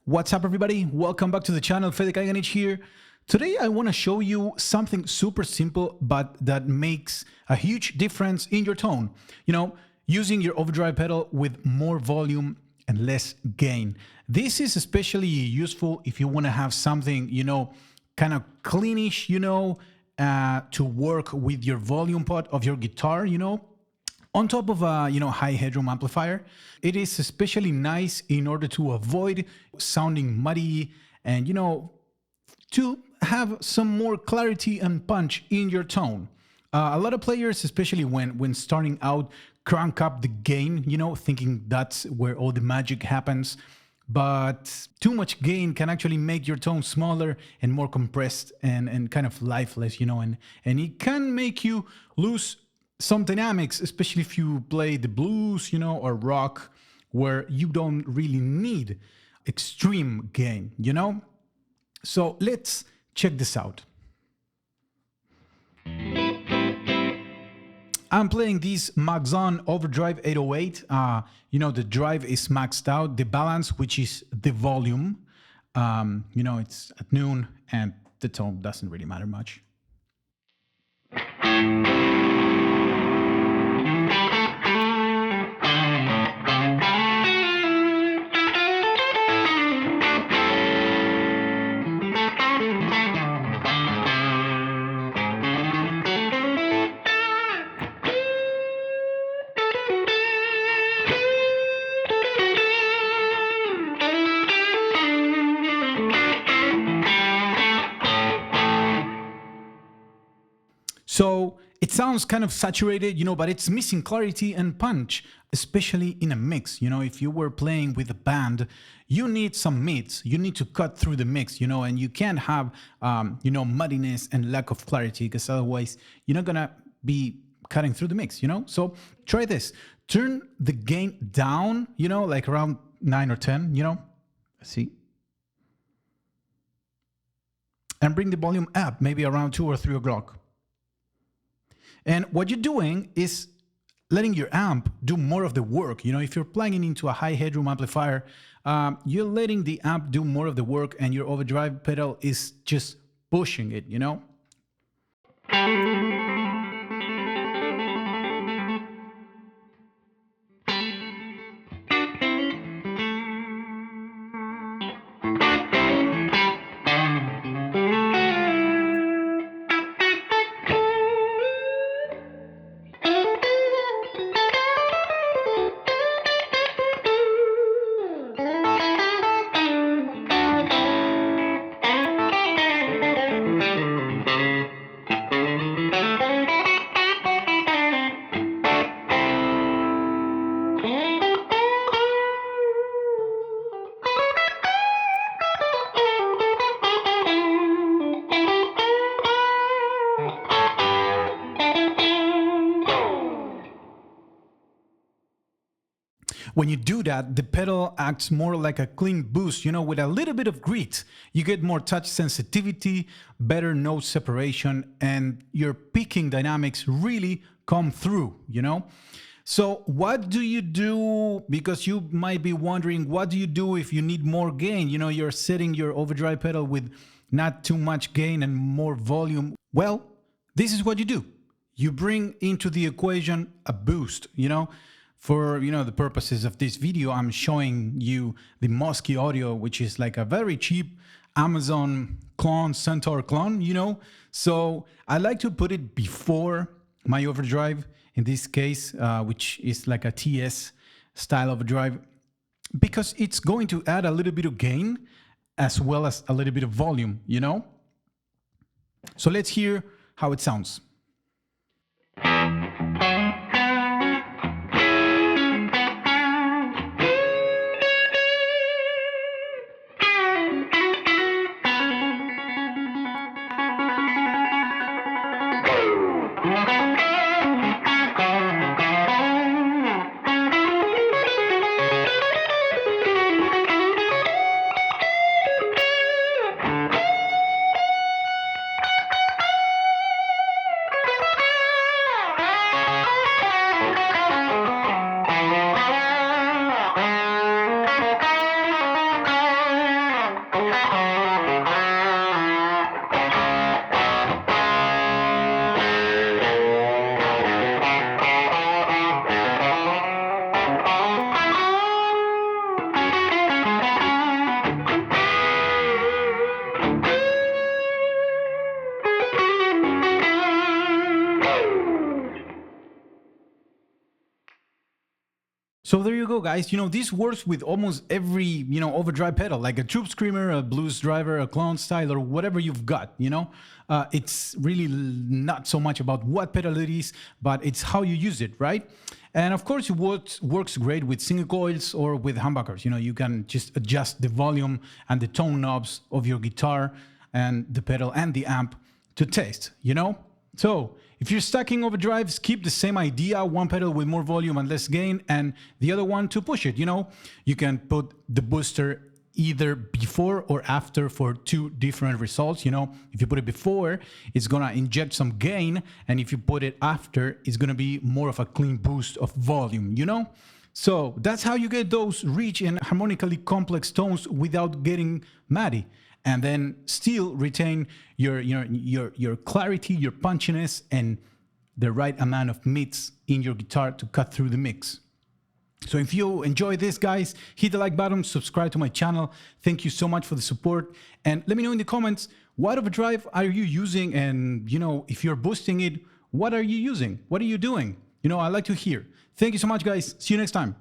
What's up, everybody? Welcome back to the channel. Fede Kaiganich here. Today I want to show you something super simple but that makes a huge difference in your tone. Using your overdrive pedal with more volume and less gain. This is especially useful if you want to have something, kind of cleanish, to work with your volume pot of your guitar, on top of a high headroom amplifier. It is especially nice in order to avoid sounding muddy and to have some more clarity and punch in your tone. A lot of players, especially when starting out, crank up the gain, thinking that's where all the magic happens. But too much gain can actually make your tone smaller and more compressed and kind of lifeless, and it can make you lose some dynamics, especially if you play the blues, or rock, where you don't really need extreme gain, So let's check this out. I'm playing this Maxon Overdrive 808. The drive is maxed out. The balance, which is the volume, it's at noon and the tone doesn't really matter much. So it sounds kind of saturated, but it's missing clarity and punch, especially in a mix. If you were playing with a band, you need some mids. You need to cut through the mix, and you can't have, muddiness and lack of clarity, because otherwise you're not going to be cutting through the mix, So try this. Turn the gain down, like around 9 or 10, See? And bring the volume up, maybe around 2 or 3 o'clock. And what you're doing is letting your amp do more of the work. If you're plugging into a high headroom amplifier, you're letting the amp do more of the work and your overdrive pedal is just pushing it, When you do that, the pedal acts more like a clean boost, with a little bit of grit. You get more touch sensitivity, better note separation, and your picking dynamics really come through, So what do you do? Because you might be wondering, what do you do if you need more gain? You're setting your overdrive pedal with not too much gain and more volume. Well, this is what you do. You bring into the equation a boost, For the purposes of this video, I'm showing you the Musky Audio, which is like a very cheap Amazon clone, Centaur clone, So I like to put it before my overdrive, in this case, which is like a TS style overdrive, because it's going to add a little bit of gain as well as a little bit of volume, So let's hear how it sounds. So there you go, guys. This works with almost every, overdrive pedal, like a Troop Screamer, a Blues Driver, a Clone Style, or whatever you've got. It's really not so much about what pedal it is, but it's how you use it, right? And of course, it works great with single coils or with humbuckers. You can just adjust the volume and the tone knobs of your guitar and the pedal and the amp to taste. So if you're stacking overdrives, keep the same idea, one pedal with more volume and less gain, and the other one to push it. You can put the booster either before or after for two different results. If you put it before, it's gonna inject some gain, and if you put it after, it's gonna be more of a clean boost of volume. So that's how you get those rich and harmonically complex tones without getting muddy, and then still retain your clarity, your punchiness, and the right amount of mids in your guitar to cut through the mix. So if you enjoy this, guys, hit the like button, subscribe to my channel. Thank you so much for the support. And let me know in the comments, what overdrive are you using? And, if you're boosting it, what are you using? What are you doing? I'd like to hear. Thank you so much, guys. See you next time.